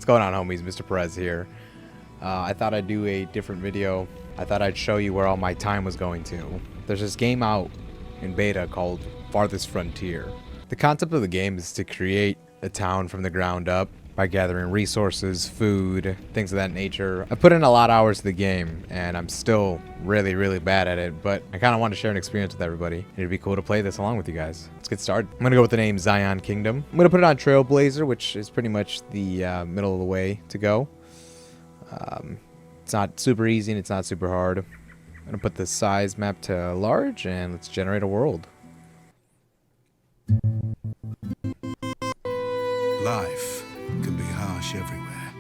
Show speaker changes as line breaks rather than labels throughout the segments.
What's going on, homies? Mr. Perez here. I thought I'd do a different video. I thought I'd show you where all my time was going to. There's this game out in beta called Farthest Frontier. The concept of the game is to create a town from the ground up by gathering resources, food, things of that nature. I put in a lot of hours to the game, and I'm still really bad at it, but I kind of want to share an experience with everybody. It'd be cool to play this along with you guys. Let's get started. I'm going to go with the name Zion Kingdom. I'm going to put it on Trailblazer, which is pretty much the middle of the way to go. It's not super easy and it's not super hard. I'm going to put the size map to large, and let's generate a world.
Life can be harsh everywhere,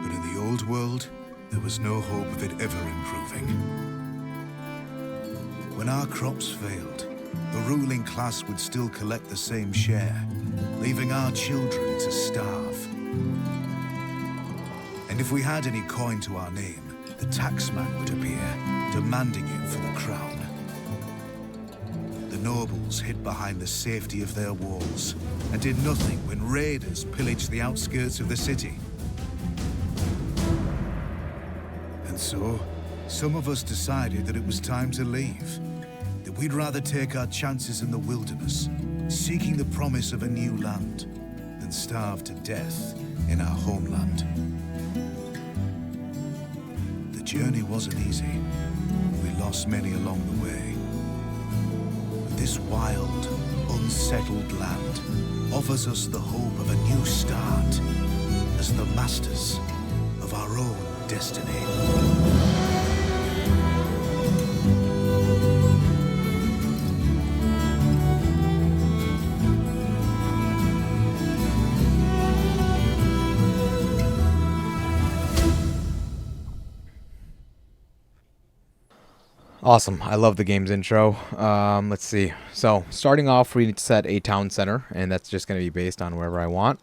but in the old world, there was no hope of it ever improving. When our crops failed, the ruling class would still collect the same share, leaving our children to starve. And if we had any coin to our name, the taxman would appear, demanding it for the crown. The nobles hid behind the safety of their walls and did nothing when raiders pillaged the outskirts of the city. And so, some of us decided that it was time to leave, that we'd rather take our chances in the wilderness, seeking the promise of a new land, than starve to death in our homeland. The journey wasn't easy. We lost many along the way. This wild, unsettled land offers us the hope of a new start as the masters of our own destiny.
Awesome. I love the game's intro. Let's see. So, starting off, we need to set a town center, and that's just going to be based on wherever I want.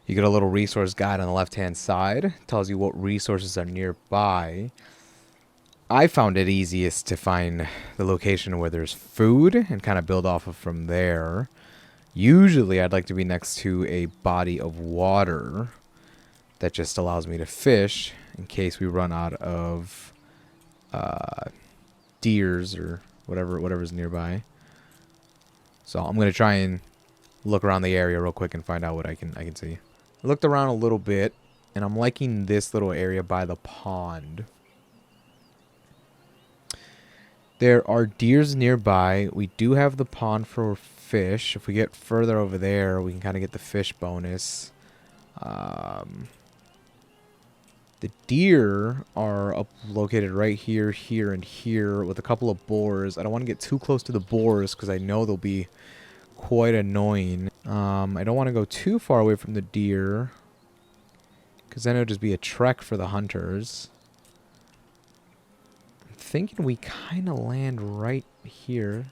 You get a little resource guide on the left-hand side. It tells you what resources are nearby. I found it easiest to find the location where there's food and kind of build off of from there. Usually, I'd like to be next to a body of water that just allows me to fish in case we run out of deers or whatever's nearby. So I'm gonna try and look around the area real quick and find out what I can see. I looked around a little bit, and I'm liking this little area by the pond. There are deers nearby. We do have the pond for fish. If we get further over there, we can kind of get the fish bonus. The deer are located right here, here, and here with a couple of boars. I don't want to get too close to the boars because I know they'll be quite annoying. I don't want to go too far away from the deer because then it'll just be a trek for the hunters. I'm thinking we kind of land right here.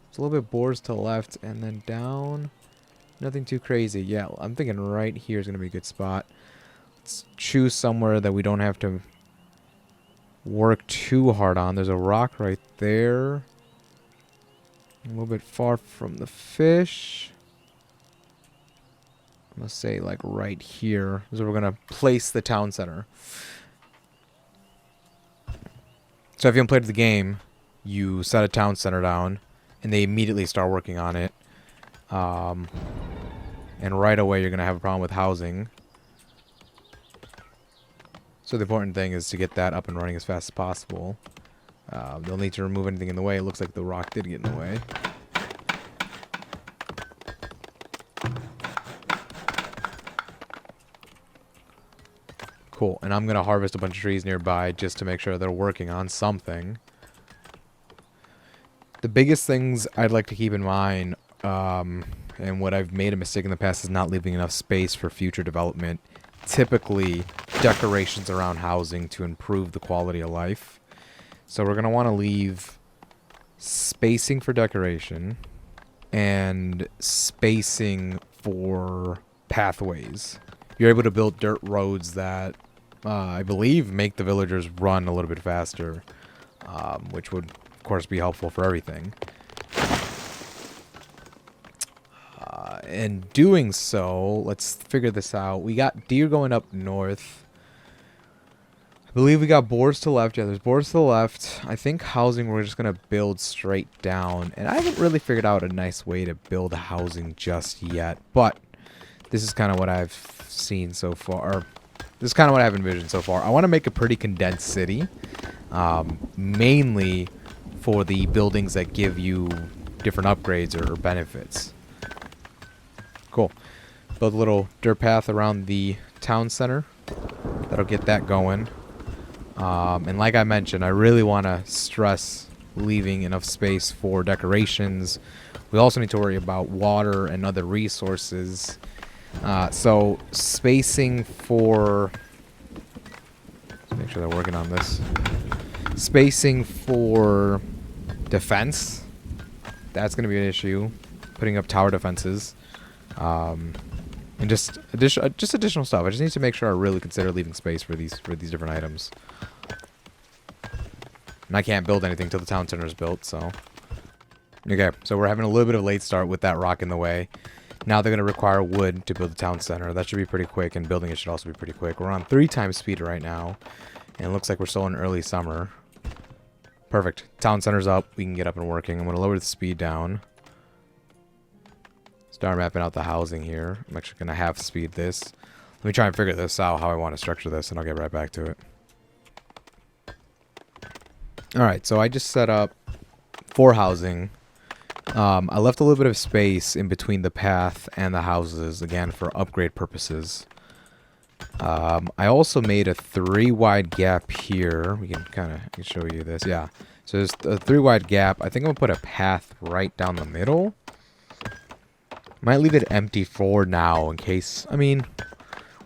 It's a little bit boars to the left and then down. Nothing too crazy. Yeah, I'm thinking right here is going to be a good spot. Let's choose somewhere that we don't have to work too hard on. There's a rock right there. A little bit far from the fish. I'm going to say like right here. So we're going to place the town center. So if you haven't played the game, you set a town center down and they immediately start working on it. And right away you're going to have a problem with housing. So the important thing is to get that up and running as fast as possible. They'll need to remove anything in the way. It looks like the rock did get in the way. Cool. And I'm going to harvest a bunch of trees nearby just to make sure they're working on something. The biggest things I'd like to keep in mind, and what I've made a mistake in the past, is not leaving enough space for future development. Typically, decorations around housing to improve the quality of life. So we're going to want to leave spacing for decoration and spacing for pathways. You're able to build dirt roads that I believe make the villagers run a little bit faster, which would of course be helpful for everything. in doing so, let's figure this out. We got deer going up north. I believe we got boars to the left. Yeah, there's boars to the left. I think housing we're just going to build straight down. And I haven't really figured out a nice way to build housing just yet. But this is kind of what I've seen so far. This is kind of what I've envisioned so far. I want to make a pretty condensed city. Mainly for the buildings that give you different upgrades or benefits. Cool. Build a little dirt path around the town center. That'll get that going. And like I mentioned, I really want to stress leaving enough space for decorations. We also need to worry about water and other resources. So spacing for... Let's make sure they're working on this. Spacing for defense. That's going to be an issue. Putting up tower defenses. And just additional stuff. I just need to make sure I really consider leaving space for these different items. And I can't build anything till the town center is built, so. Okay, so we're having a little bit of a late start with that rock in the way. Now they're going to require wood to build the town center. That should be pretty quick, and building it should also be pretty quick. We're on 3 times speed right now, and it looks like we're still in early summer. Perfect. Town center's up. We can get up and working. I'm going to lower the speed down. Start mapping out the housing here. I'm actually going to half speed this. Let me try and figure this out, how I want to structure this, and I'll get right back to it. Alright, so I just set up 4 housing. I left a little bit of space in between the path and the houses, again, for upgrade purposes. I also made a 3 wide gap here. We can kind of show you this. Yeah, so there's a 3 wide gap. I think I'm going to put a path right down the middle. Might leave it empty for now in case, I mean,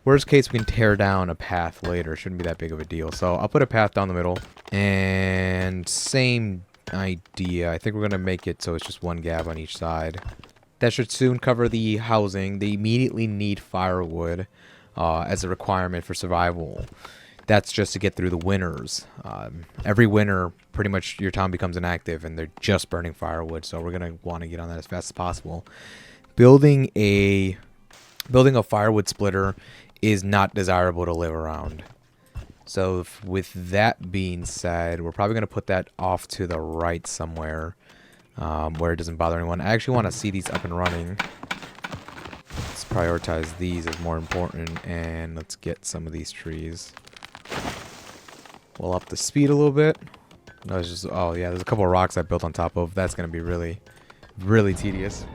worst case we can tear down a path later. Shouldn't be that big of a deal. So I'll put a path down the middle. And same idea. I think we're going to make it so it's just 1 gap on each side. That should soon cover the housing. They immediately need firewood as a requirement for survival. That's just to get through the winters. Every winter, pretty much your town becomes inactive and they're just burning firewood. So we're going to want to get on that as fast as possible. Building a firewood splitter is not desirable to live around. So with that being said, we're probably going to put that off to the right somewhere where it doesn't bother anyone. I actually want to see these up and running. Let's prioritize these as more important, and let's get some of these trees. We'll up the speed a little bit. No, it's just, oh yeah, there's a couple of rocks I built on top of. That's going to be really, really tedious.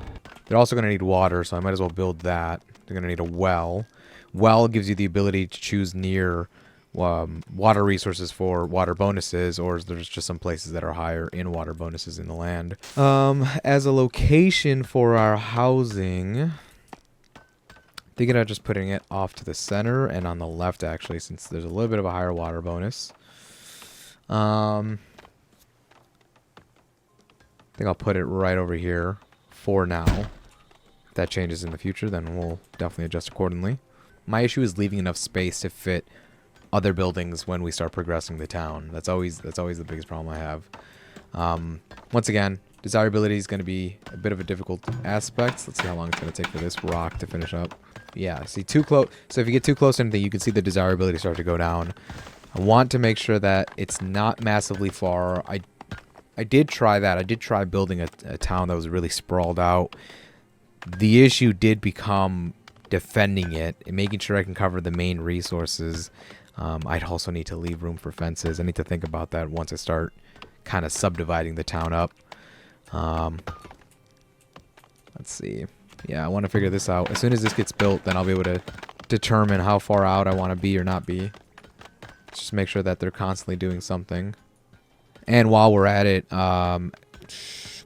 They're also going to need water, so I might as well build that. They're going to need a well. Well gives you the ability to choose near water resources for water bonuses, or there's just some places that are higher in water bonuses in the land. As a location for our housing, thinking of just putting it off to the center and on the left, actually, since there's a little bit of a higher water bonus. I think I'll put it right over here for now. If that changes in the future, then we'll definitely adjust accordingly. My issue is leaving enough space to fit other buildings when we start progressing the town. That's always the biggest problem I have. Once again, desirability is going to be a bit of a difficult aspect. Let's see how long it's going to take for this rock to finish up. Yeah, see, too close. So if you get too close to anything, you can see the desirability start to go down. I want to make sure that it's not massively far. I did try that. I did try building a town that was really sprawled out. The issue did become defending it and making sure I can cover the main resources. I'd also need to leave room for fences. I need to think about that once I start kind of subdividing the town up. Let's see. Yeah, I want to figure this out. As soon as this gets built, then I'll be able to determine how far out I want to be or not be. Just make sure that they're constantly doing something. And while we're at it,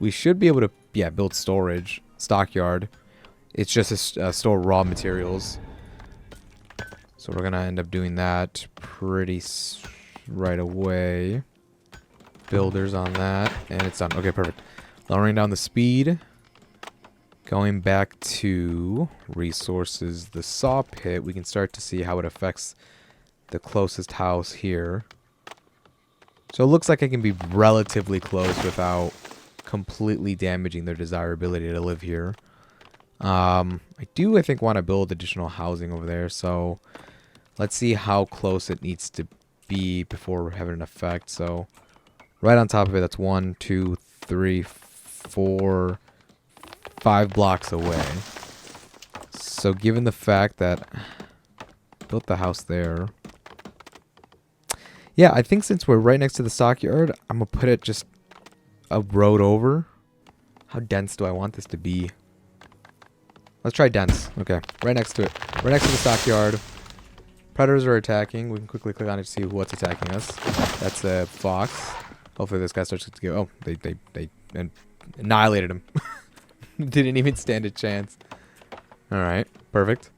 we should be able to, yeah, build storage, stockyard. It's just to store raw materials. So we're going to end up doing that pretty right away. Builders on that. And it's done. Okay, perfect. Lowering down the speed. Going back to resources, the saw pit, we can start to see how it affects the closest house here. So it looks like I can be relatively close without completely damaging their desirability to live here. I think, want to build additional housing over there. So let's see how close it needs to be before having an effect. So right on top of it, that's 1, 2, 3, 4, 5 blocks away. So given the fact that I built the house there, yeah, I think since we're right next to the stockyard, I'm gonna put it just a road over. How dense do I want this to be? Let's try dense. Okay, right next to it. Right next to the stockyard. Predators are attacking. We can quickly click on it to see what's attacking us. That's a fox. Hopefully this guy starts to go. Oh, they annihilated him. Didn't even stand a chance. All right, perfect.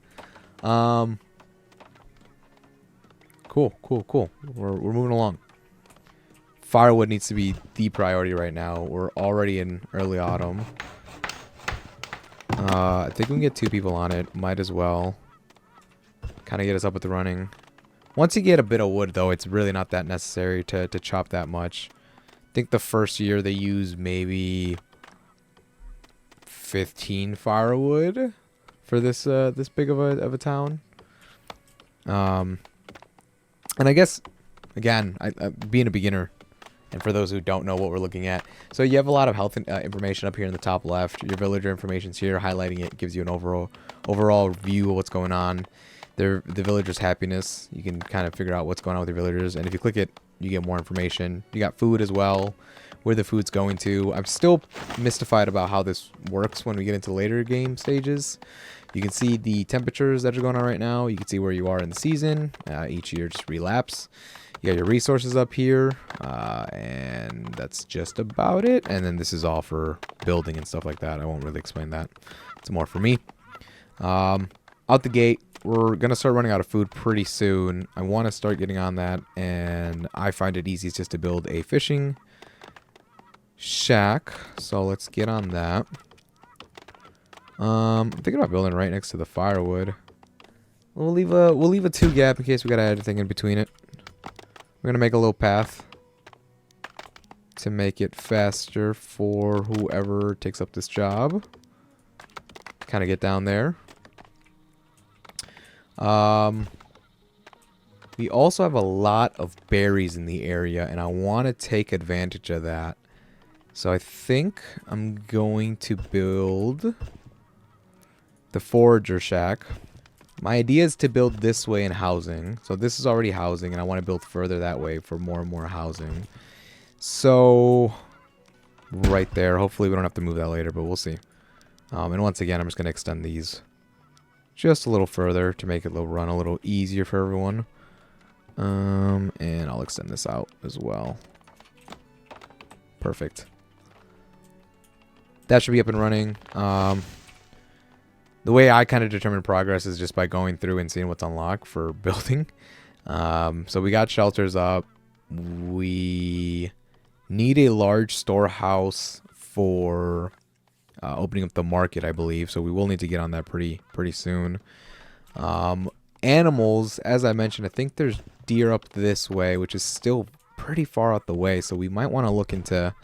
Cool. We're moving along. Firewood needs to be the priority right now. We're already in early autumn. I think we can get 2 people on it. Might as well. Kind of get us up with the running. Once you get a bit of wood, though, it's really not that necessary to chop that much. I think the first year they use maybe 15 firewood for this this big of a town. And I guess, again, I being a beginner, and for those who don't know what we're looking at, so you have a lot of health information up here in the top left. Your villager information's here. Highlighting it gives you an overall view of what's going on. The villager's happiness. You can kind of figure out what's going on with your villagers, and if you click it, you get more information. You got food as well, where the food's going to. I'm still mystified about how this works when we get into later game stages. You can see the temperatures that are going on right now. You can see where you are in the season. Each year just relapse. You got your resources up here, and that's just about it. And then this is all for building and stuff like that. I won't really explain that. It's more for me. Out the gate, we're going to start running out of food pretty soon. I want to start getting on that, and I find it easiest just to build a fishing shack. So let's get on that. I'm thinking about building right next to the firewood. We'll leave a 2 gap in case we gotta add anything in between it. We're gonna make a little path to make it faster for whoever takes up this job. Kind of get down there. We also have a lot of berries in the area, and I want to take advantage of that. So I think I'm going to build the forager shack. My idea is to build this way in housing. So this is already housing, and I want to build further that way for more and more housing. So right there. Hopefully we don't have to move that later, but we'll see. And once again, I'm just going to extend these just a little further to make it run a little easier for everyone. And I'll extend this out as well. Perfect. That should be up and running. The way I kind of determine progress is just by going through and seeing what's unlocked for building. So we got shelters up. We need a large storehouse for opening up the market, I believe. So we will need to get on that pretty soon. Animals, as I mentioned, I think there's deer up this way, which is still pretty far out the way. So we might want to look into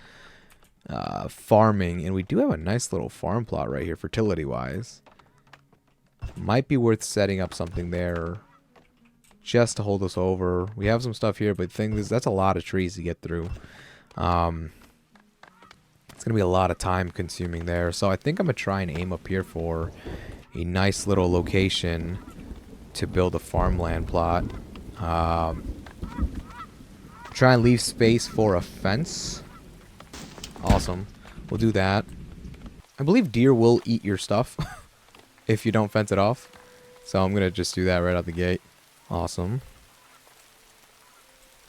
farming. And we do have a nice little farm plot right here, fertility-wise. Might be worth setting up something there just to hold us over. We have some stuff here, but the thing is, that's a lot of trees to get through. It's going to be a lot of time consuming there. So I think I'm going to try and aim up here for a nice little location to build a farmland plot. Try and leave space for a fence. Awesome. We'll do that. I believe deer will eat your stuff if you don't fence it off. So I'm going to just do that right out the gate. Awesome.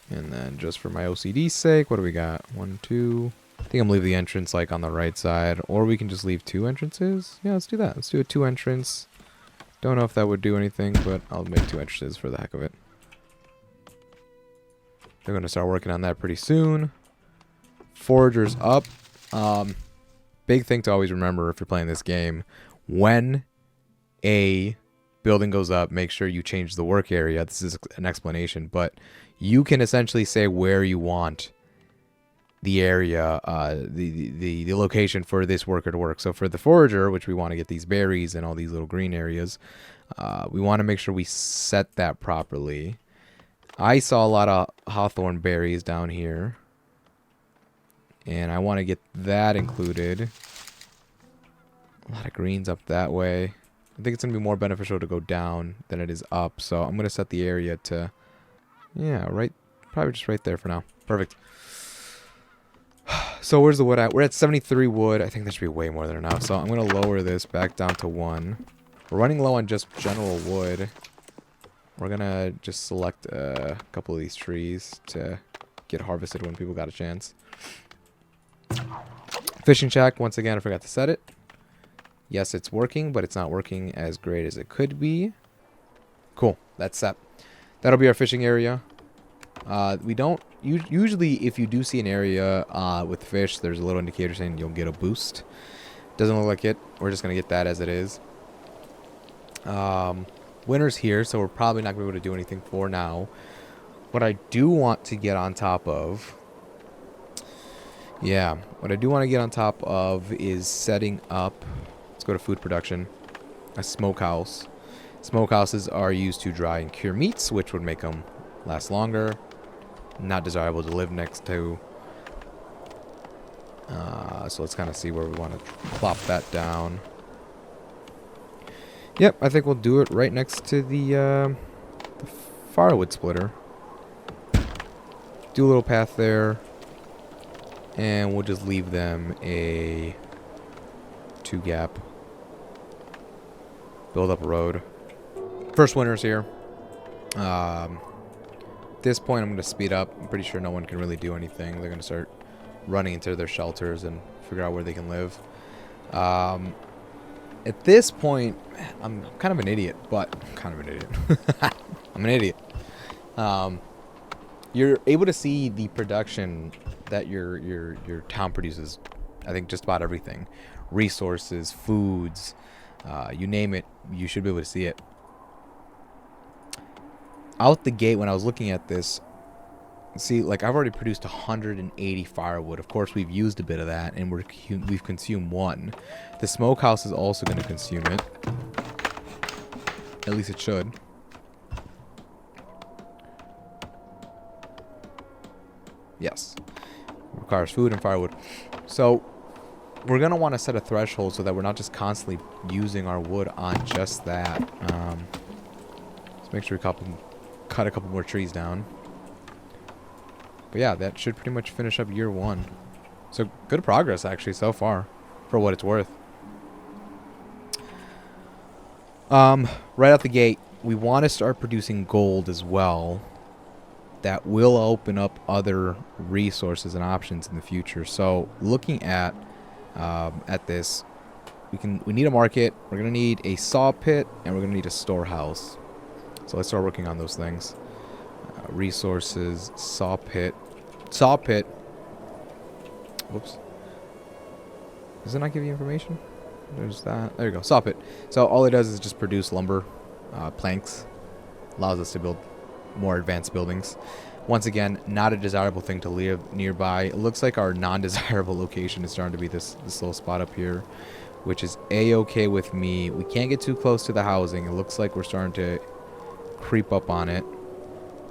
And then just for my OCD's sake, what do we got? 1, 2. I think I'm going to leave the entrance like on the right side. Or we can just leave 2 entrances. Yeah, let's do that. Let's do a 2 entrance. Don't know if that would do anything, but I'll make 2 entrances for the heck of it. They're going to start working on that pretty soon. Foragers up. Big thing to always remember if you're playing this game. When a building goes up, make sure you change the work area. This is an explanation, but you can essentially say where you want the area, the location for this worker to work. So for the forager, which we want to get these berries and all these little green areas, we want to make sure we set that properly. I saw a lot of hawthorn berries down here, and I want to get that included. A lot of greens up that way. I think it's going to be more beneficial to go down than it is up, so I'm going to set the area to, yeah, right, probably just right there for now. Perfect. So where's the wood at? We're at 73 wood. I think there should be way more than enough, so I'm going to lower this back down to 1. We're running low on just general wood. We're going to just select a couple of these trees to get harvested when people got a chance. Fishing shack, once again, I forgot to set it. Yes, it's working, but it's not working as great as it could be. Cool, that's set. That'll be our fishing area. We don't... Usually, if you do see an area with fish, there's a little indicator saying you'll get a boost. Doesn't look like it. We're just going to get that as it is. Winter's here, so we're probably not going to be able to do anything for now. What I do want to get on top of... Yeah, what I do want to get on top of is setting up... Let's go to food production. A smokehouse. Smokehouses are used to dry and cure meats, which would make them last longer. Not desirable to live next to. So let's kind of see where we want to plop that down. Yep, I think we'll do it right next to the firewood splitter. Do a little path there. And we'll just leave them a 2 gap. Build up a road. First winter's here. At this point, I'm going to speed up. I'm pretty sure no one can really do anything. They're going to start running into their shelters and figure out where they can live. At this point, I'm kind of an idiot, but I'm an idiot. You're able to see the production that your town produces. I think just about everything. Resources, foods, you name it, you should be able to see it. Out the gate, when I was looking at this, see, like, I've already produced 180 firewood. Of course, we've used a bit of that, and we've consumed 1. The smokehouse is also going to consume it. At least it should. Yes. Requires food and firewood. So, we're going to want to set a threshold so that we're not just constantly using our wood on just that. Let's make sure we cut a couple more trees down. But yeah, that should pretty much finish up year 1. So good progress actually so far, for what it's worth. Right out the gate, we want to start producing gold as well. That will open up other resources and options in the future. So looking at this, we need a market. We're gonna need a saw pit, and we're gonna need a storehouse. So let's start working on those things. Resources, saw pit. Whoops. Does it not give you information? There's that. There you go. Saw pit. So all it does is just produce lumber, planks. Allows us to build more advanced buildings. Once again, not a desirable thing to live nearby. It looks like our non-desirable location is starting to be this little spot up here, which is a-okay with me. We can't get too close to the housing. It looks like we're starting to creep up on it.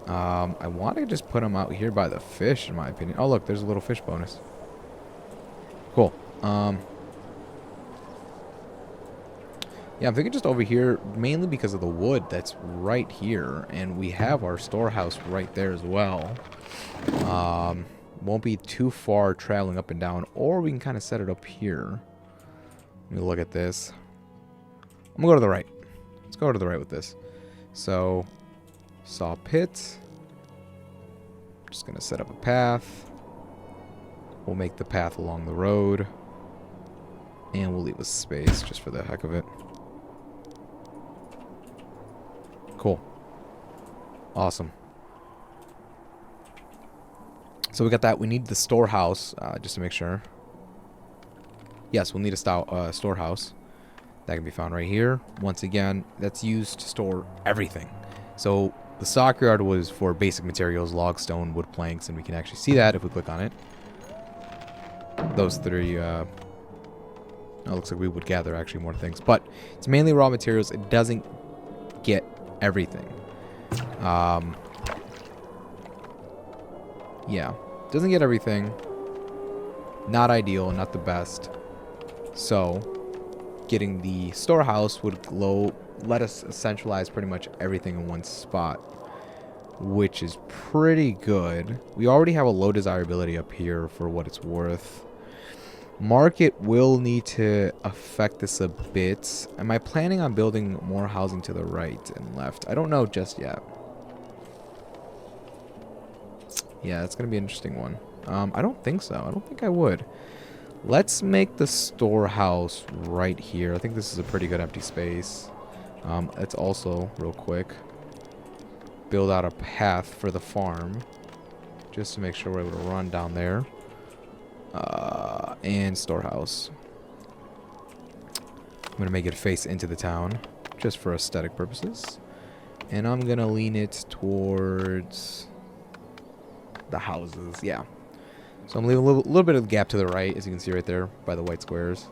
I want to just put them out here by the fish, in my opinion. Oh, look, there's a little fish bonus. Cool. Yeah, I'm thinking just over here, mainly because of the wood that's right here, and we have our storehouse right there as well. Won't be too far traveling up and down, or we can kind of set it up here. Let me look at this. I'm gonna go to the right. Let's go to the right with this. So, saw pit. Just gonna set up a path. We'll make the path along the road, and we'll leave a space just for the heck of it. Cool. Awesome. So we got that. We need the storehouse, just to make sure. Yes, we'll need a storehouse. That can be found right here. Once again, that's used to store everything. So the stockyard was for basic materials, log, stone, wood planks, and we can actually see that if we click on it. those three. It looks like we would gather actually more things, but it's mainly raw materials. It doesn't get everything. Yeah, doesn't get everything. Not ideal, not the best. So, getting the storehouse would let us centralize pretty much everything in one spot, which is pretty good. We already have a low desirability up here for what it's worth. Market will need to affect this a bit. Am I planning on building more housing to the right and left? I don't know just yet. Yeah, it's going to be an interesting one. I don't think so. I don't think I would. Let's make the storehouse right here. I think this is a pretty good empty space. Let's also, real quick, build out a path for the farm. Just to make sure we're able to run down there. And storehouse. I'm going to make it face into the town. Just for aesthetic purposes. And I'm going to lean it towards the houses. Yeah. So I'm leaving a little bit of gap to the right, as you can see right there by the white squares.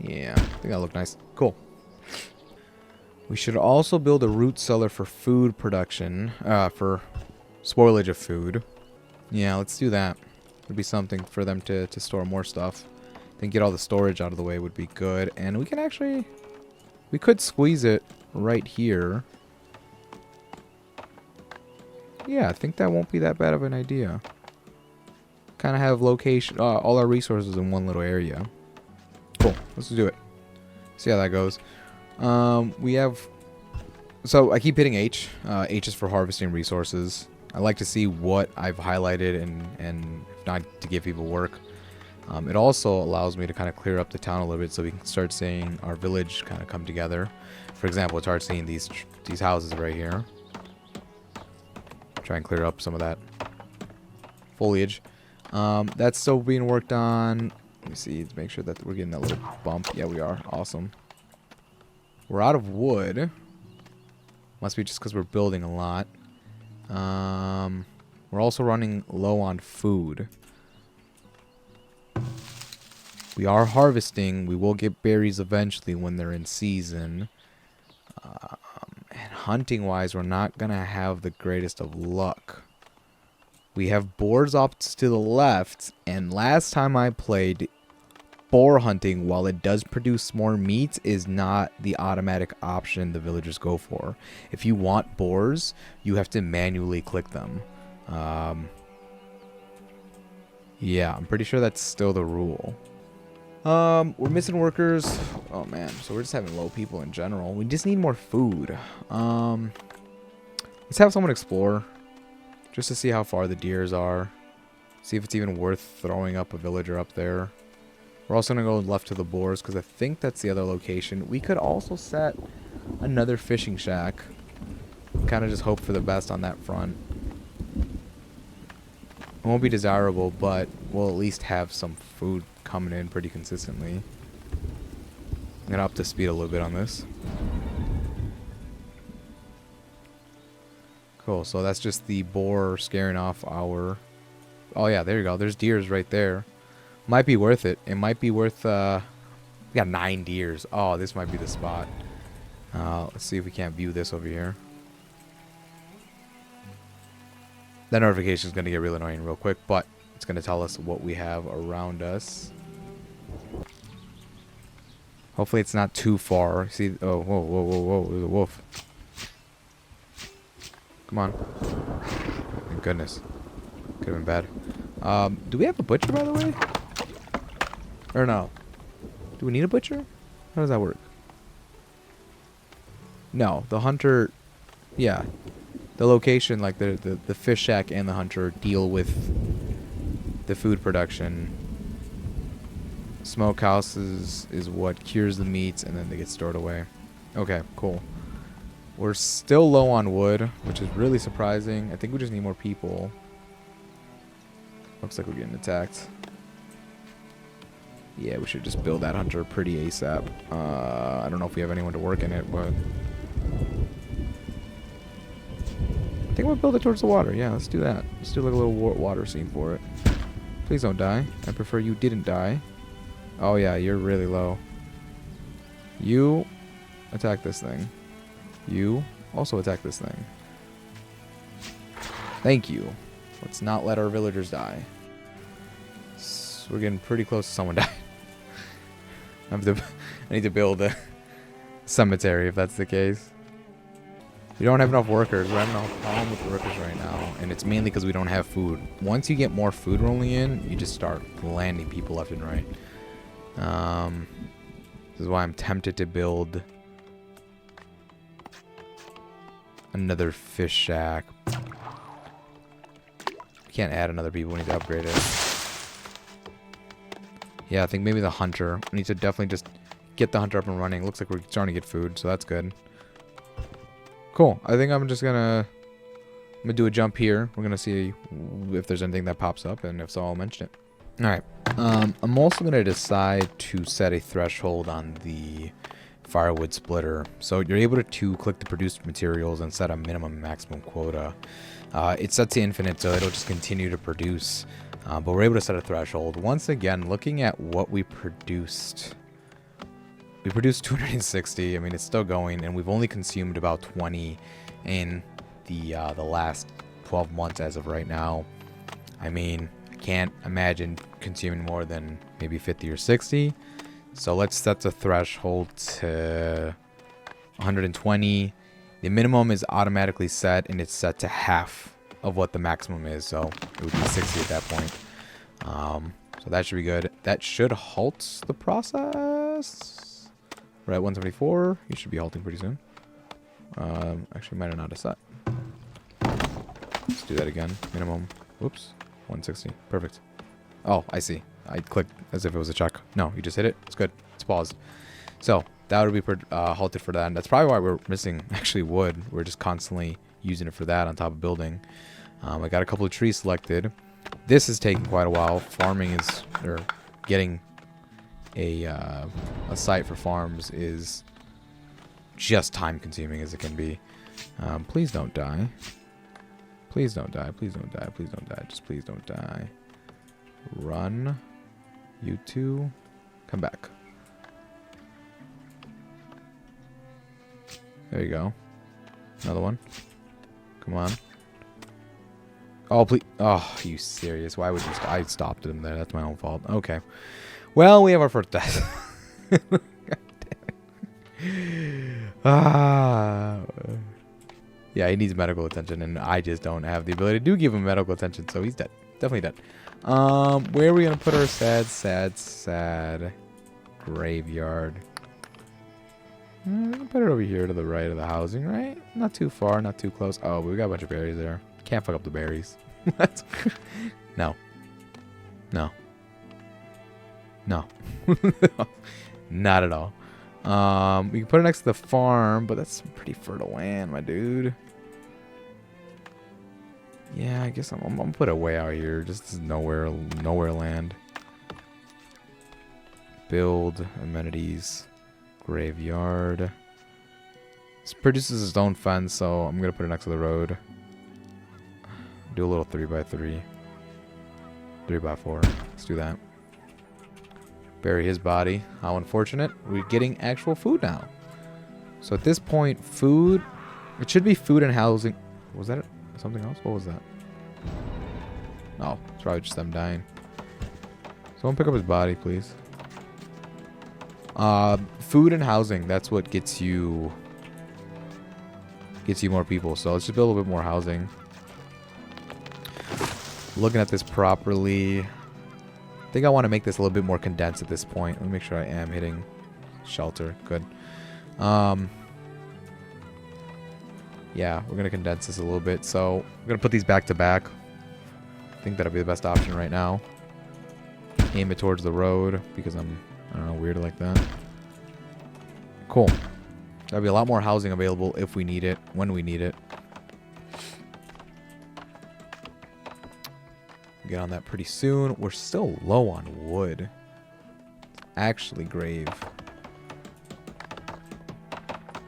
Yeah, I think that'll look nice. Cool. We should also build a root cellar for food production, for spoilage of food. Yeah, let's do that. Would be something for them to store more stuff. I think get all the storage out of the way would be good. And we can actually, we could squeeze it right here. Yeah, I think that won't be that bad of an idea. Kind of have location, all our resources in one little area. Cool, let's do it. See how that goes. We have, so I keep hitting H. H is for harvesting resources. I like to see what I've highlighted and if not to give people work. It also allows me to kind of clear up the town a little bit so we can start seeing our village kind of come together. For example, start seeing these houses right here. Try and clear up some of that foliage. That's still being worked on. Let me see to make sure that we're getting that little bump. Yeah, we are. Awesome. We're out of wood. Must be just because we're building a lot. We're also running low on food. We are harvesting. We will get berries eventually when they're in season. And hunting wise, we're not going to have the greatest of luck. We have boars off to the left. And last time I played, boar hunting, while it does produce more meat, is not the automatic option the villagers go for. If you want boars, you have to manually click them. Yeah, I'm pretty sure that's still the rule. We're missing workers. Oh man, so we're just having low people in general. We just need more food. Let's have someone explore. Just to see how far the deers are. See if it's even worth throwing up a villager up there. We're also going to go left to the boars because I think that's the other location. We could also set another fishing shack. Kind of just hope for the best on that front. It won't be desirable, but we'll at least have some food coming in pretty consistently. I'm going to up the speed a little bit on this. Cool, so that's just the boar scaring off our... Oh yeah, there you go. There's deers right there. Might be worth it. It might be worth... We got 9 deers. Oh, this might be the spot. Let's see if we can't view this over here. That notification is going to get real annoying real quick, but it's going to tell us what we have around us. Hopefully it's not too far. See, oh, whoa, whoa, whoa, whoa, there's a wolf. Come on. Thank goodness. Could have been bad. Do we have a butcher, by the way? Or no? Do we need a butcher? How does that work? No, the hunter... Yeah. The location, like the fish shack and the hunter deal with the food production. Smokehouse is what cures the meats and then they get stored away. Okay, cool. We're still low on wood, which is really surprising. I think we just need more people. Looks like we're getting attacked. Yeah, we should just build that hunter pretty ASAP. I don't know if we have anyone to work in it, but... I think we'll build it towards the water. Yeah, let's do that. Let's do like a little water scene for it. Please don't die. I prefer you didn't die. Oh yeah, you're really low. You attack this thing. You also attack this thing. Thank you. Let's not let our villagers die. We're getting pretty close to someone dying. I need to build a cemetery if that's the case. We don't have enough workers. We're having a problem with workers right now. And it's mainly because we don't have food. Once you get more food rolling in, you just start landing people left and right. This is why I'm tempted to build another fish shack. We can't add another people. We need to upgrade it. Yeah, I think maybe the hunter. We need to definitely just get the hunter up and running. Looks like we're starting to get food, so that's good. Cool. I think I'm gonna do a jump here. We're gonna see if there's anything that pops up, and if so, I'll mention it. All right. I'm also gonna decide to set a threshold on the firewood splitter. So you're able to click the produced materials and set a minimum and maximum quota. It's set to infinite, so it'll just continue to produce. But we're able to set a threshold. Once again, looking at what we produced. We produced 260. I mean, it's still going, and we've only consumed about 20 in the last 12 months as of right now. I mean, I can't imagine consuming more than maybe 50 or 60. So let's set the threshold to 120. The minimum is automatically set, and it's set to half of what the maximum is. So it would be 60 at that point. So that should be good. That should halt the process. We're at 174. You should be halting pretty soon. Actually, might have not have set. Let's do that again. Minimum. Oops. 160. Perfect. Oh, I see. I clicked as if it was a check. No, you just hit it. It's good. It's paused. So that would be halted for that. And that's probably why we're missing actually wood. We're just constantly using it for that on top of building. I got a couple of trees selected. This is taking quite a while. Farming is, or getting a site for farms is just time consuming as it can be. Please don't die. Please don't die. Please don't die. Please don't die. Just please don't die. Run. You two. Come back. There you go. Another one. Come on. Oh, please. Oh, are you serious? Why would you... I stopped him there. That's my own fault. Okay. Well, we have our first death. God damn it. Yeah, he needs medical attention, and I just don't have the ability to give him medical attention, so he's dead. Definitely dead. Where are we going to put our sad graveyard? We can put it over here to the right of the housing, right? Not too far, not too close. Oh, but we got a bunch of berries there. Can't fuck up the berries. No. No. No. Not at all. We can put it next to the farm, but that's some pretty fertile land, my dude. Yeah, I guess I'm gonna put it way out here. Just nowhere land. Build amenities. Graveyard. This produces its own fence, so I'm gonna put it next to the road. Do a little 3x3. 3x4. Let's do that. Bury his body. How unfortunate. We're getting actual food now. So at this point, food... It should be food and housing. Was that something else? What was that? Oh, it's probably just them dying. Someone pick up his body, please. Food and housing. That's what gets you more people. So let's just build a little bit more housing. Looking at this properly... I think I want to make this a little bit more condensed at this point. Let me make sure I am hitting shelter. Good. Yeah, we're going to condense this a little bit. So I'm going to put these back to back. I think that'll be the best option right now. Aim it towards the road because I don't know, weird like that. Cool. There'll be a lot more housing available if we need it, when we need it. Get on that pretty soon. We're still low on wood. It's actually grave.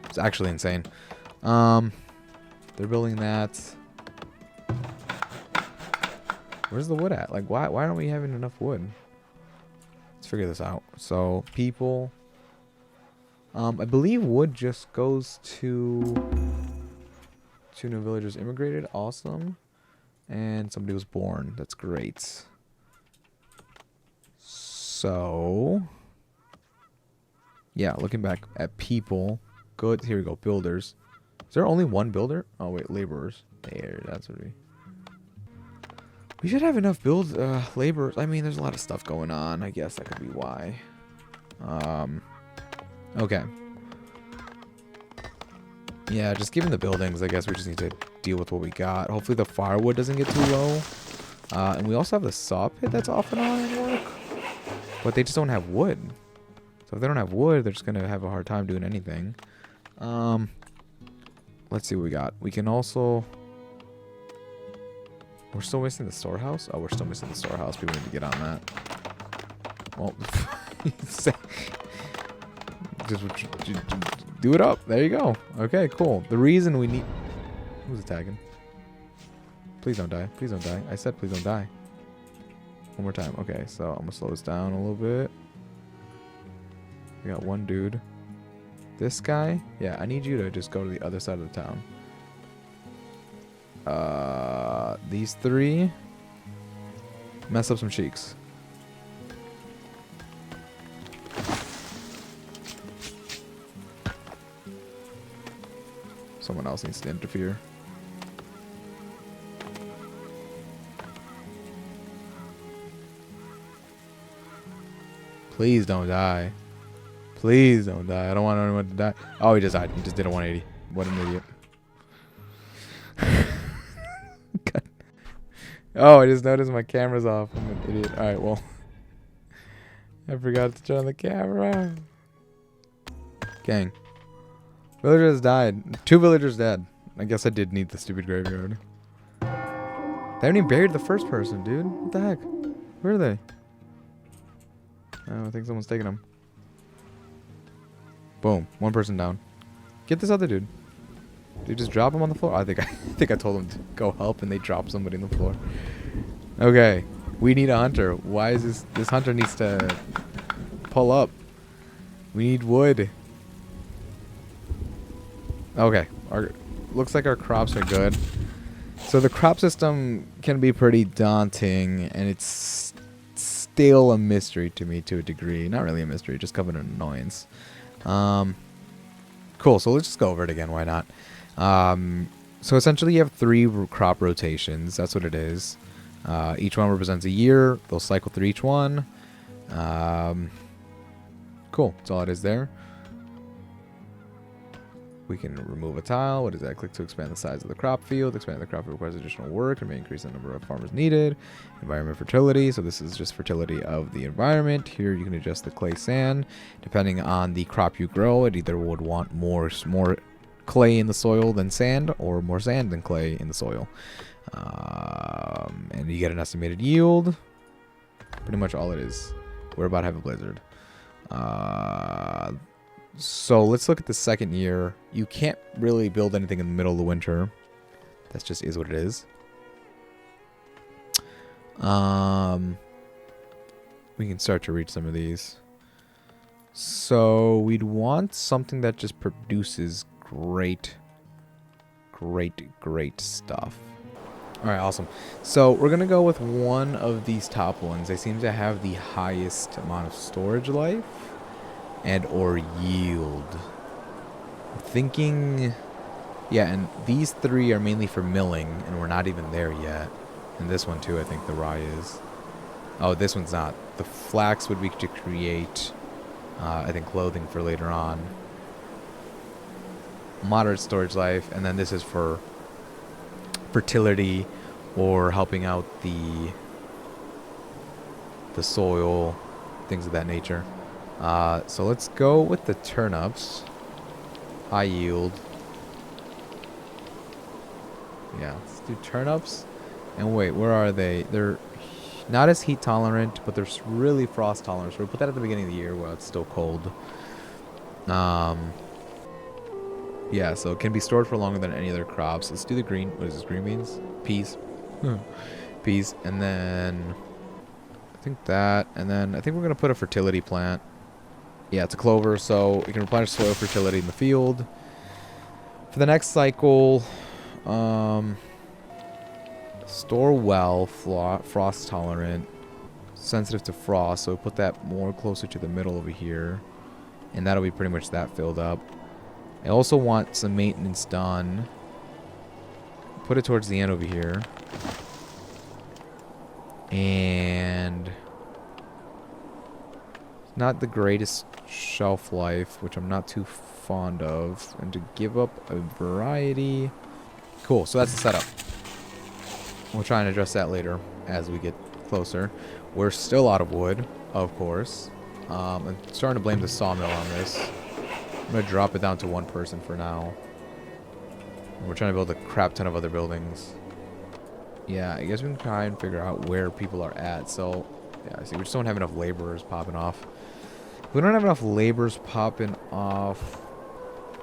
It's actually insane. They're building that. Where's the wood at? Like, why aren't we having enough wood? Let's figure this out. So, people. I believe wood just goes to 2 new villagers immigrated. Awesome. And somebody was born. That's great. So, yeah, looking back at people. Good. Here we go. Builders. Is there only one builder? Oh, wait. Laborers. There. That's what we should have enough laborers. I mean, there's a lot of stuff going on. I guess that could be why. Okay. Yeah, just given the buildings, I guess we just need to deal with what we got. Hopefully the firewood doesn't get too low. And we also have the saw pit that's off and on in work. But they just don't have wood. So if they don't have wood, they're just going to have a hard time doing anything. Let's see what we got. We can also... We're still missing the storehouse? Oh, we're still missing the storehouse. People need to get on that. Well, just do it up. There you go. Okay, cool. The reason we need... Who's attacking? Please don't die. Please don't die. I said please don't die. One more time. Okay, so I'm going to slow this down a little bit. We got one dude. This guy? Yeah, I need you to just go to the other side of the town. These 3 mess up some cheeks. Someone else needs to interfere. Please don't die. Please don't die. I don't want anyone to die. Oh, he just died. He just did a 180. What an idiot. Oh, I just noticed my camera's off. I'm an idiot. Alright, well. I forgot to turn the camera. Gang. Villagers died. 2 villagers dead. I guess I did need the stupid graveyard. They haven't even buried the first person, dude. What the heck? Where are they? Oh, I think someone's taking them. Boom. 1 person down. Get this other dude. Did you just drop him on the floor? I think I told him to go help and they dropped somebody on the floor. Okay. We need a hunter. Why is this hunter needs to pull up. We need wood. Okay. Looks like our crops are good. So the crop system can be pretty daunting, and it's still a mystery to me to a degree. Not really a mystery, just kind of an annoyance. Cool, so let's just go over it again. Why not? So essentially you have 3 crop rotations. That's what it is. Each one represents a year. They'll cycle through each one. Cool, that's all it is there. We can remove a tile. What is that? Click to expand the size of the crop field. Expand the crop field requires additional work and may increase the number of farmers needed. Environment fertility. So this is just fertility of the environment. Here you can adjust the clay sand. Depending on the crop you grow, it either would want more clay in the soil than sand, or more sand than clay in the soil. And you get an estimated yield. Pretty much all it is. We're about to have a blizzard. So let's look at the second year. You can't really build anything in the middle of the winter. That just is what it is. We can start to reach some of these. So we'd want something that just produces great stuff. Alright, awesome. So we're going to go with one of these top ones. They seem to have the highest amount of storage life and or yield. I'm thinking... Yeah, and these 3 are mainly for milling, and we're not even there yet. And this one too, I think the rye is. Oh, this one's not. The flax would be to create, I think, clothing for later on. Moderate storage life, and then this is for fertility or helping out the soil, things of that nature. So let's go with the turnips. High yield. Yeah, let's do turnips. And wait, where are they? They're not as heat tolerant, but they're really frost tolerant. So we'll put that at the beginning of the year while it's still cold. Yeah, so it can be stored for longer than any other crops. Let's do the green. What is this? Green beans? Peas. piece, and then I think that, and then I think we're gonna put a fertility plant. Yeah, it's a clover, so it can replenish soil fertility in the field. For the next cycle, store well, frost tolerant, sensitive to frost, so we put that more closer to the middle over here, and that'll be pretty much that filled up. I also want some maintenance done. Put it towards the end over here. And not the greatest shelf life, which I'm not too fond of. And to give up a variety. Cool, so that's the setup. We'll try and address that later as we get closer. We're still out of wood, of course. I'm starting to blame the sawmill on this. I'm going to drop it down to one person for now. We're trying to build a crap ton of other buildings. Yeah, I guess we can try and figure out where people are at. So, yeah, I see. We just don't have enough laborers popping off. We don't have enough laborers popping off.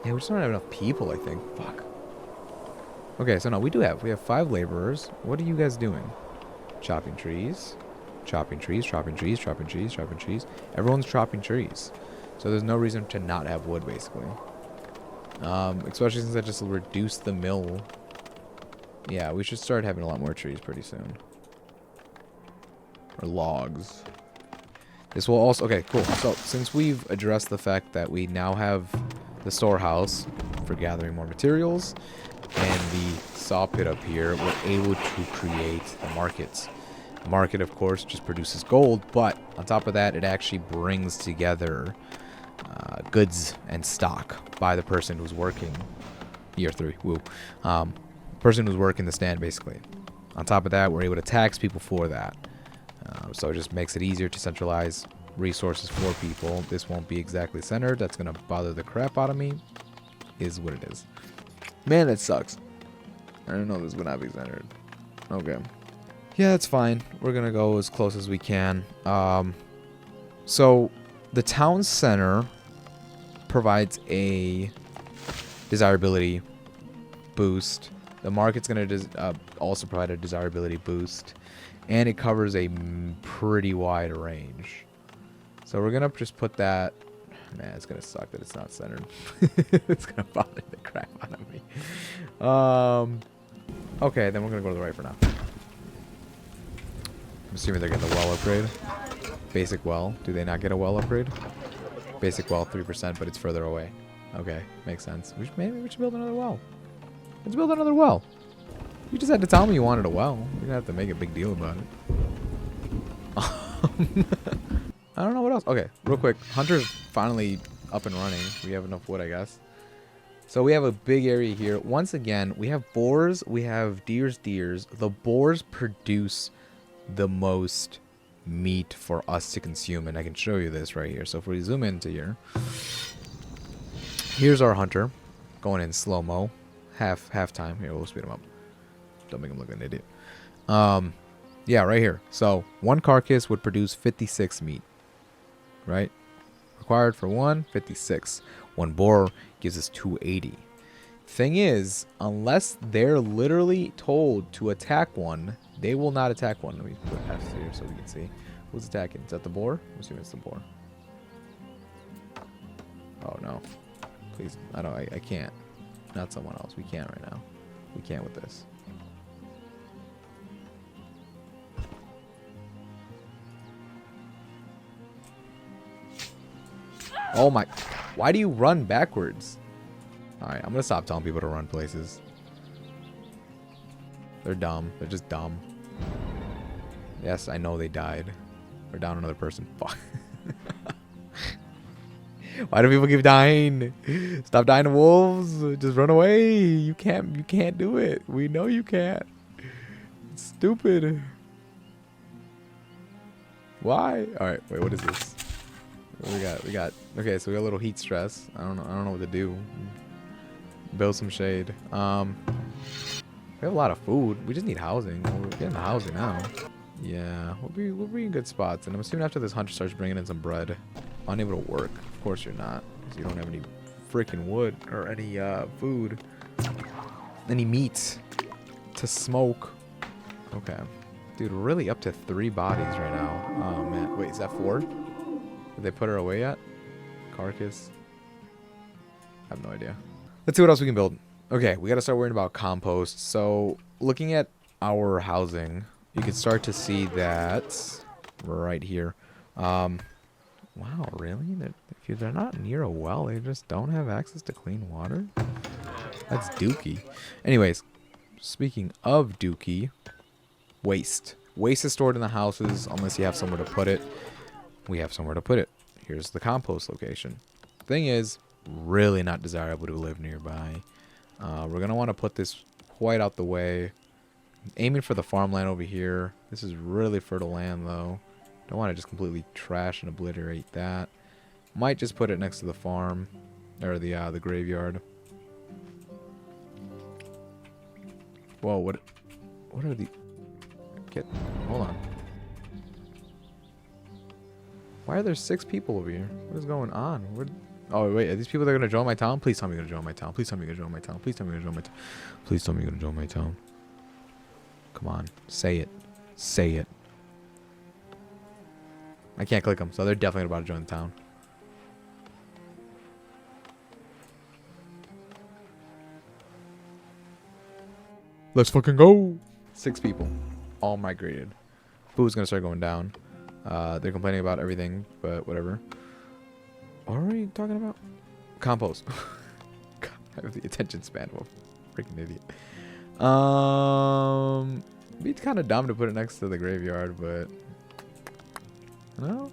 Yeah, we just don't have enough people, I think. Fuck. Okay, so no, we have 5 laborers. What are you guys doing? Chopping trees. Chopping trees, chopping trees, chopping trees, chopping trees. Everyone's chopping trees. So there's no reason to not have wood, basically. Especially since I just reduced the mill. Yeah, we should start having a lot more trees pretty soon. Or logs. This will also... Okay, cool. So, since we've addressed the fact that we now have the storehouse for gathering more materials and the saw pit up here, we're able to create the markets. The market, of course, just produces gold, but on top of that, it actually brings together goods and stock by the person who's working. Year 3, woo. Person who's working the stand, basically. On top of that, we're able to tax people for that. So it just makes it easier to centralize resources for people. This won't be exactly centered. That's going to bother the crap out of me. Is what it is. Man, that sucks. I don't know this would not be centered. Okay. Yeah, that's fine. We're going to go as close as we can. So the town center provides a desirability boost. The market's going to also provide a desirability boost. And it covers a pretty wide range. So we're going to just put that... Man, it's going to suck that it's not centered. It's going to bother the crap out of me. Okay, then we're going to go to the right for now. I'm assuming they're getting the well upgrade. Basic well. Do they not get a well upgrade? Basic well, 3%, but it's further away. Okay, makes sense. Maybe we should build another well. Let's build another well. You just had to tell me you wanted a well. You didn't have to make a big deal about it. I don't know what else. Okay, real quick. Hunter's finally up and running. We have enough wood, I guess. So we have a big area here. Once again, we have boars. We have deers. The boars produce the most meat for us to consume. And I can show you this right here. So if we zoom into here. Here's our hunter. Going in slow-mo. Half time. Here, we'll speed him up. Don't make him look like an idiot. Yeah, right here. So, one carcass would produce 56 meat. Right? Required for 56. One boar gives us 280. Thing is, unless they're literally told to attack one, they will not attack one. Let me put F here so we can see. Who's attacking? Is that the boar? I'm assuming it's the boar. Oh, no. Please. I can't. Not someone else. We can't right now. We can't with this. Oh my. Why do you run backwards? Alright, I'm gonna stop telling people to run places. They're dumb. They're just dumb. Yes, I know they died. We're down another person. Fuck. Why do people keep dying? Stop dying to wolves. Just run away. You can't do it. We know you can't. It's stupid. Why? Alright, wait, what is this? What we got okay, so we got a little heat stress. I don't know what to do. Build some shade. We have a lot of food. We just need housing. We're getting the housing now. Yeah, we'll be in good spots. And I'm assuming after this hunter starts bringing in some bread. Unable to work. Of course you're not, because you don't have any freaking wood or any food, any meat to smoke. Okay. Dude, we're really up to 3 bodies right now. Oh, man. Wait, is that 4? Did they put her away yet? Carcass? I have no idea. Let's see what else we can build. Okay, we got to start worrying about compost. So, looking at our housing, you can start to see that right here. Wow, really? If they're not near a well, they just don't have access to clean water? That's dookie. Anyways, speaking of dookie, waste. Waste is stored in the houses unless you have somewhere to put it. We have somewhere to put it. Here's the compost location. Thing is, really not desirable to live nearby. We're going to want to put this quite out the way. Aiming for the farmland over here. This is really fertile land, though. Don't want to just completely trash and obliterate that. Might just put it next to the farm. Or the graveyard. Whoa, what are the... Hold on. Why are there 6 people over here? What is going on? Oh, wait, are these people that are going to join my town? Please tell me you're going to join my town. Please tell me you're going to join my town. Please tell me you're going to join my town. Please tell me you're going to join my town. Come on. Say it. Say it. I can't click them, so they're definitely about to join the town. Let's fucking go. 6 people. All migrated. Food's going to start going down. They're complaining about everything, but whatever. What are we talking about? Compost. God, I have the attention span of a freaking idiot. It'd be kind of dumb to put it next to the graveyard, but you know.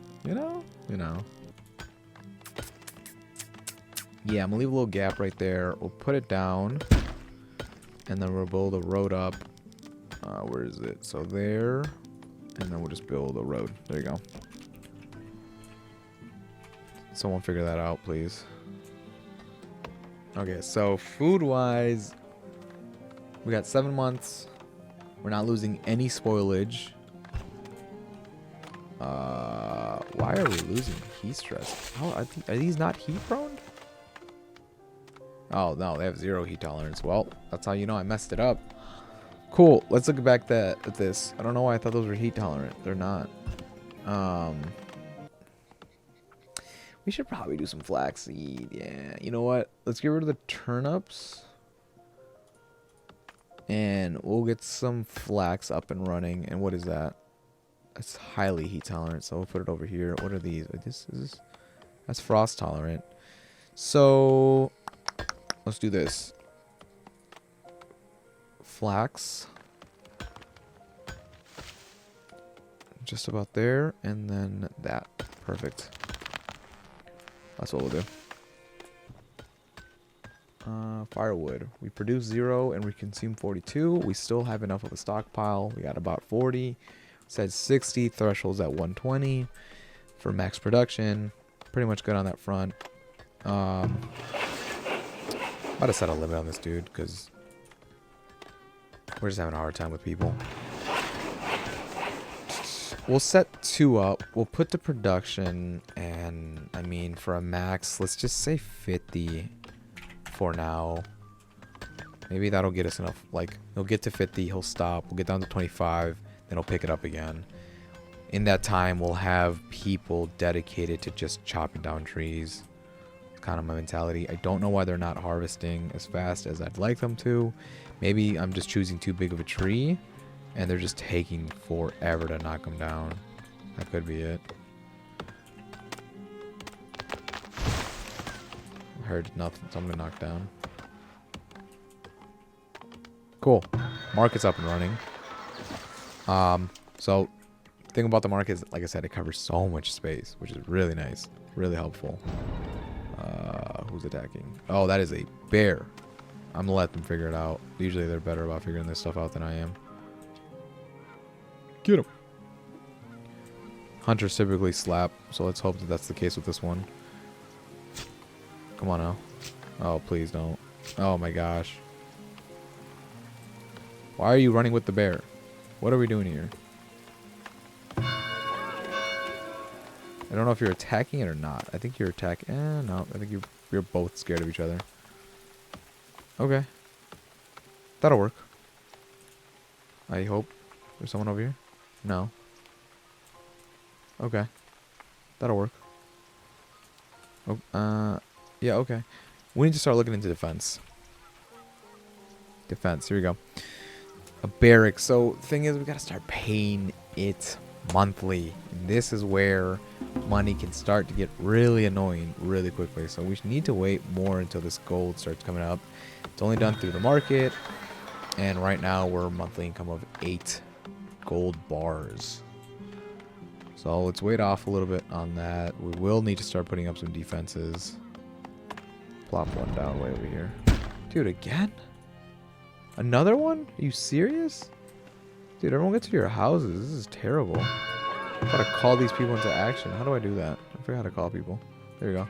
Yeah, I'm gonna leave a little gap right there. We'll put it down, and then we'll build a road up. Where is it? So there, and then we'll just build a road. There you go. Someone figure that out, please. Okay, so food-wise, we got 7 months. We're not losing any spoilage. Why are we losing heat stress? How are these not heat prone? Oh no, they have 0 heat tolerance. Well, that's how you know I messed it up. Cool. Let's look back at this. I don't know why I thought those were heat tolerant. They're not. We should probably do some flaxseed. Yeah. You know what? Let's get rid of the turnips. And we'll get some flax up and running. And what is that? That's highly heat tolerant. So we'll put it over here. What are these? That's frost tolerant. So let's do this. Flax. Just about there. And then that. Perfect. That's what we'll do. Firewood. We produce 0 and we consume 42. We still have enough of a stockpile. We got about 40. Said 60. Thresholds at 120 for max production. Pretty much good on that front. About to set a limit on this dude because we're just having a hard time with people. We'll set 2 up. We'll put the production, and I mean for a max, let's just say 50 for now. Maybe that'll get us enough. Like, he'll get to 50, he'll stop. We'll get down to 25, then he'll pick it up again. In that time, we'll have people dedicated to just chopping down trees. Kind of my mentality. I don't know why they're not harvesting as fast as I'd like them to. Maybe I'm just choosing too big of a tree, and they're just taking forever to knock them down. That could be it. I heard nothing. Something knocked down. Cool. Market's up and running. So the thing about the market is, like I said, it covers so much space, which is really nice. Really helpful. Who's attacking? Oh, that is a bear. I'm gonna let them figure it out. Usually they're better about figuring this stuff out than I am. Get him. Hunters typically slap, so let's hope that that's the case with this one. Come on now. Oh, please don't. Oh my gosh. Why are you running with the bear? What are we doing here? I don't know if you're attacking it or not. I think you're attacking. No. I think you're both scared of each other. Okay. That'll work. I hope. There's someone over here. No. Okay. That'll work. Oh, yeah, okay. We need to start looking into defense. Defense, here we go. A barrack. So, the thing is, we gotta start paying it monthly. And this is where money can start to get really annoying really quickly. So, we need to wait more until this gold starts coming up. It's only done through the market. And right now, we're a monthly income of 8 gold bars. So, let's wait off a little bit on that. We will need to start putting up some defenses. Plop one down way over here. Dude, again? Another one? Are you serious? Dude, everyone get to your houses. This is terrible. I gotta call these people into action. How do I do that? I forgot how to call people. There you go.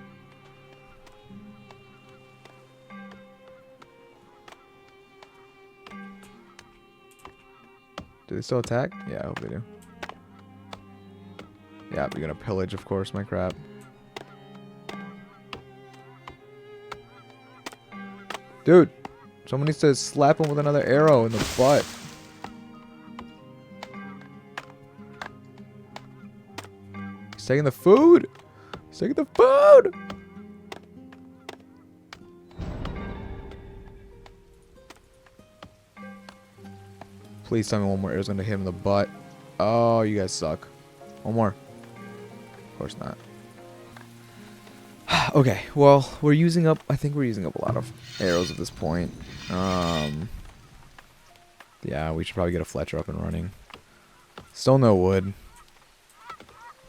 Do they still attack? Yeah, I hope they do. Yeah, we're gonna pillage, of course, my crap. Dude, someone needs to slap him with another arrow in the butt. He's taking the food. He's taking the food. Please tell me one more arrow's gonna hit him in the butt. Oh, you guys suck. One more. Of course not. Okay, well, we're using up, I think we're using up a lot of arrows at this point. Yeah, we should probably get a Fletcher up and running. Still no wood.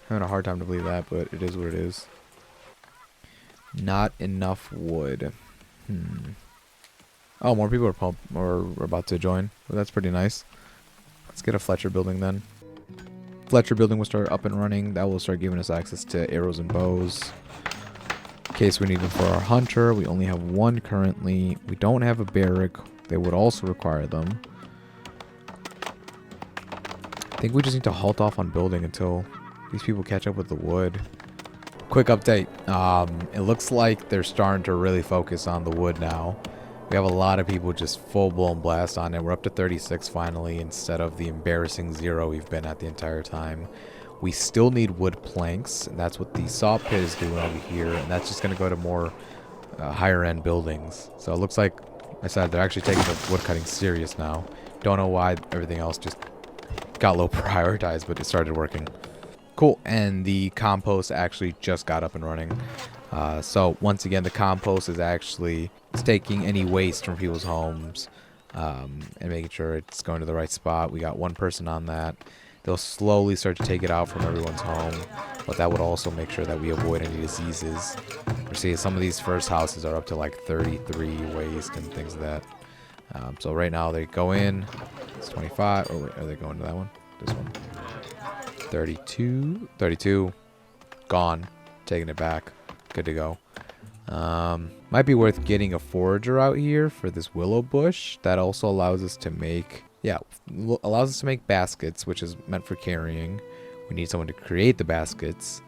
Having a hard time to believe that, but it is what it is. Not enough wood. Oh, more people are about to join. Well, that's pretty nice. Let's get a Fletcher building then. Fletcher building will start up and running. That will start giving us access to arrows and bows. In case we need them for our hunter. We only have one currently. We don't have a barrack. They would also require them. I think we just need to halt off on building until these people catch up with the wood. Quick update. It looks like they're starting to really focus on the wood now. We have a lot of people just full-blown blast on it. We're up to 36 finally instead of the embarrassing 0 we've been at the entire time. We still need wood planks, and that's what the saw pit is doing over here, and that's just going to go to more higher-end buildings. So it looks like I said they're actually taking the wood cutting serious now. Don't know why everything else just got low prioritized, but it started working. Cool, and the compost actually just got up and running. So once again, the compost is actually taking any waste from people's homes and making sure it's going to the right spot. We got one person on that. They'll slowly start to take it out from everyone's home, but that would also make sure that we avoid any diseases. We're seeing some of these first houses are up to like 33 waste and things like that. So right now they go in. It's 25. Oh wait, are they going to that one? This one. 32. Gone. Taking it back. Good to go. Might be worth getting a forager out here for this willow bush. That also allows us to make, allows us to make baskets, which is meant for carrying. We need someone to create the baskets.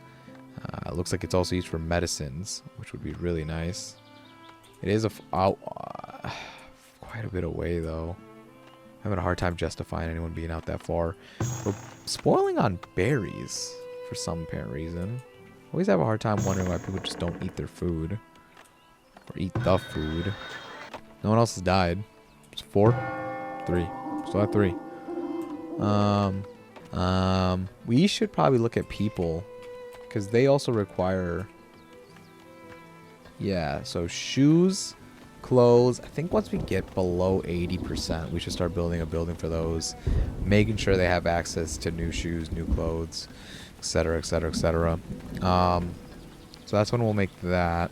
It looks like it's also used for medicines, which would be really nice. It is quite a bit away though. I'm having a hard time justifying anyone being out that far. We're spoiling on berries for some apparent reason. Always have a hard time wondering why people just don't eat their food. Or eat the food. No one else has died. It's 4? 3. Still have 3. We should probably look at people. Because they also require... Yeah, so shoes, clothes. I think once we get below 80%, we should start building a building for those. Making sure they have access to new shoes, new clothes, etc, etc, etc. So that's when we'll make that.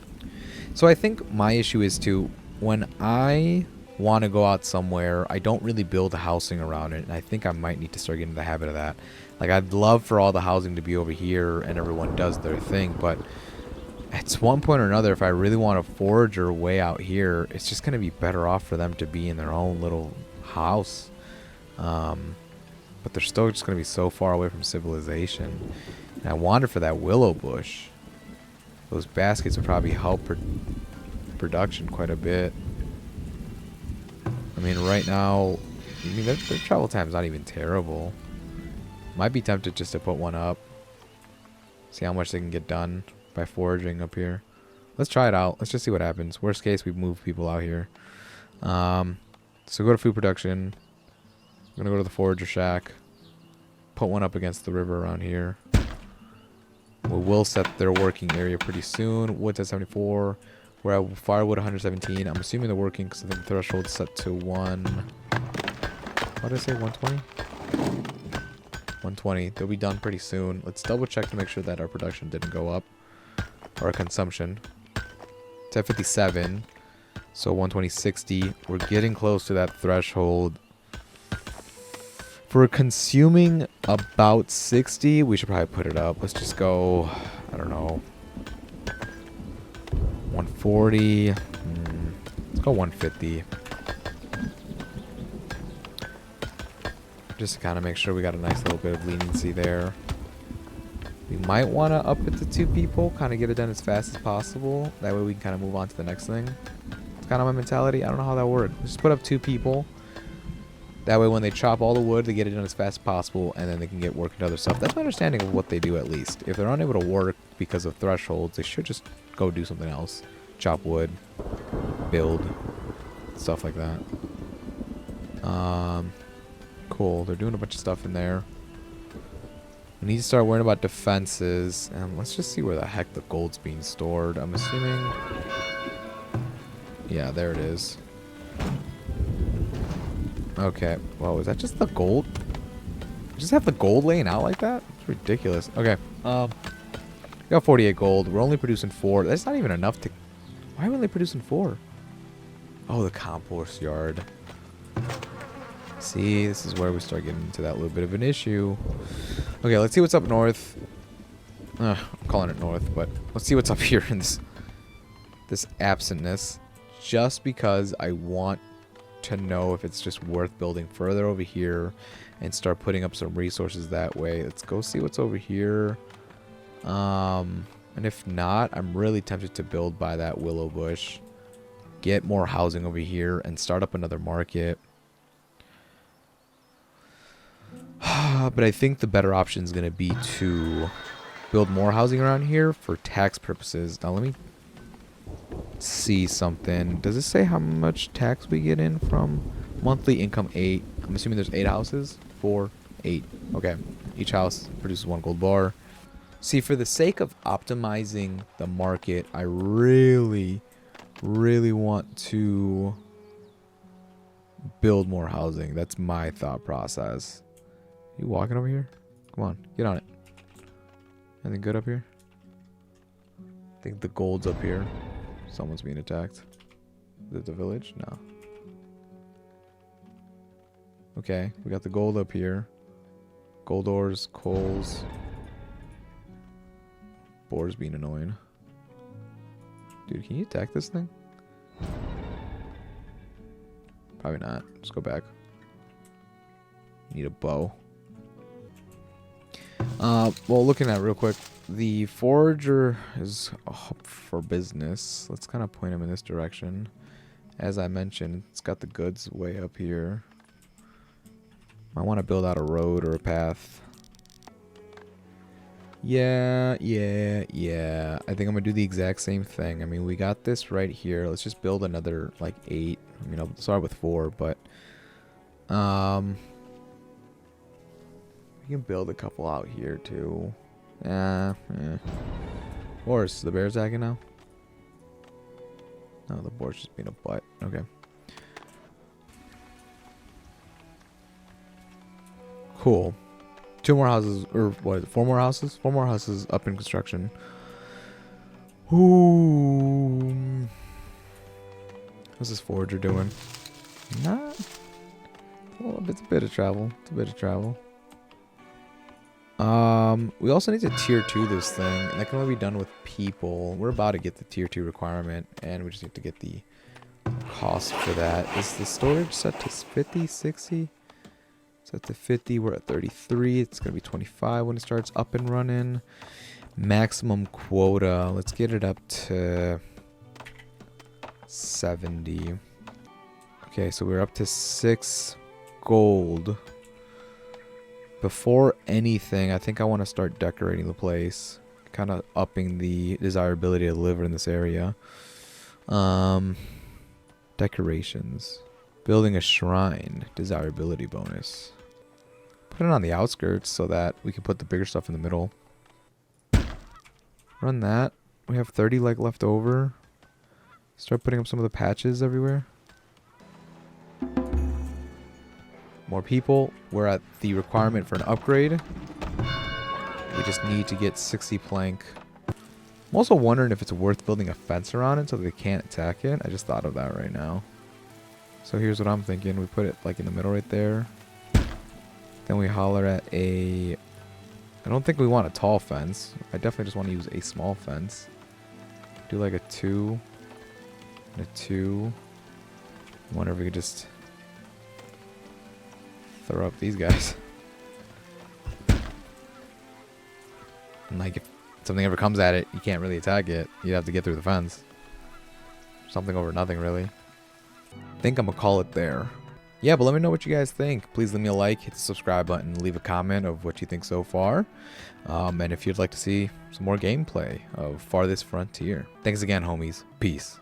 So I think my issue is too, when I want to go out somewhere, I don't really build housing around it, and I think I might need to start getting the habit of that. Like, I'd love for all the housing to be over here and everyone does their thing, but at one point or another, if I really want a forager way out here, it's just going to be better off for them to be in their own little house. But they're still just going to be so far away from civilization. And I wander for that willow bush. Those baskets would probably help production quite a bit. I mean, right now, their travel time's not even terrible. Might be tempted just to put one up. See how much they can get done by foraging up here. Let's try it out. Let's just see what happens. Worst case, we move people out here. So go to food production. I'm going to go to the forager shack. Put one up against the river around here. We will set their working area pretty soon. Wood's at 74. We're at firewood 117. I'm assuming they're working because I think the threshold's set to 1... What did I say? 120? 120. They'll be done pretty soon. Let's double check to make sure that our production didn't go up. Or our consumption. It's at 57. So 120, 60. We're getting close to that threshold. For consuming about 60, we should probably put it up. Let's just go, I don't know, 140. Let's go 150. Just to kind of make sure we got a nice little bit of leniency there. We might want to up it to 2 people, kind of get it done as fast as possible. That way we can kind of move on to the next thing. It's kind of my mentality. I don't know how that works. Just put up 2 people. That way when they chop all the wood, they get it done as fast as possible, and then they can get working to other stuff. That's my understanding of what they do, at least. If they're unable to work because of thresholds, they should just go do something else. Chop wood, build, stuff like that. Cool. They're doing a bunch of stuff in there. We need to start worrying about defenses, and let's just see where the heck the gold's being stored. I'm assuming... Yeah, there it is. Okay. Whoa, is that just the gold? Just have the gold laying out like that? It's ridiculous. Okay. We got 48 gold. We're only producing 4. That's not even enough to... Why are we only producing 4? Oh, the compost yard. See, this is where we start getting into that little bit of an issue. Okay, let's see what's up north. I'm calling it north, but let's see what's up here in this absentness. Just because I want to know if it's just worth building further over here and start putting up some resources that way. Let's go see what's over here. And if not, I'm really tempted to build by that willow bush, get more housing over here, and start up another market. But I think the better option is going to be to build more housing around here for tax purposes. Now let me see something. Does it say how much tax we get in from monthly income? 8. I'm assuming there's 8 houses. 4, 8. Okay. Each house produces 1 gold bar. See, for the sake of optimizing the market, I really want to build more housing. That's my thought process. You walking over here? Come on, get on it. Anything good up here? I think the gold's up here. Someone's being attacked. Is it the village? No. Okay, we got the gold up here. Gold ores, coals. Boar's being annoying. Dude, can you attack this thing? Probably not. Just go back. Need a bow. Well, looking at it real quick, the forager is up for business. Let's kind of point him in this direction. As I mentioned, it's got the goods way up here. I want to build out a road or a path. Yeah. I think I'm going to do the exact same thing. I mean, we got this right here. Let's just build another, like, 8. I mean, I'll start with 4, but... we can build a couple out here, too. Horse, the bear's attacking now? No, the boar's just being a butt. Okay. Cool. 2 more houses, or what is it, 4 more houses? 4 more houses up in construction. Ooh. What's this forager doing? Not. Well, it's a bit of travel. It's a bit of travel. We also need to tier 2 this thing, and that can only be done with people. We're about to get the tier 2 requirement, and we just need to get the cost for that. Is the storage set to 50, 60? Set to 50, we're at 33. It's going to be 25 when it starts up and running. Maximum quota, let's get it up to 70. Okay, so we're up to 6 gold. Before anything, I think I want to start decorating the place. Kind of upping the desirability to live in this area. Decorations. Building a shrine. Desirability bonus. Put it on the outskirts so that we can put the bigger stuff in the middle. Run that. We have 30 like left over. Start putting up some of the patches everywhere. More people. We're at the requirement for an upgrade. We just need to get 60 plank. I'm also wondering if it's worth building a fence around it so they can't attack it. I just thought of that right now. So here's what I'm thinking. We put it like in the middle right there. Then we holler at a... I don't think we want a tall fence. I definitely just want to use a small fence. Do like a 2. And a 2. I wonder if we could just... throw up these guys. And like if something ever comes at it, you can't really attack it. You'd have to get through the fence. Something over nothing, really. I think I'm gonna call it there. Yeah, but let me know what you guys think. Please leave me a like, hit the subscribe button, leave a comment of what you think so far. And if you'd like to see some more gameplay of Farthest Frontier. Thanks again, homies. Peace.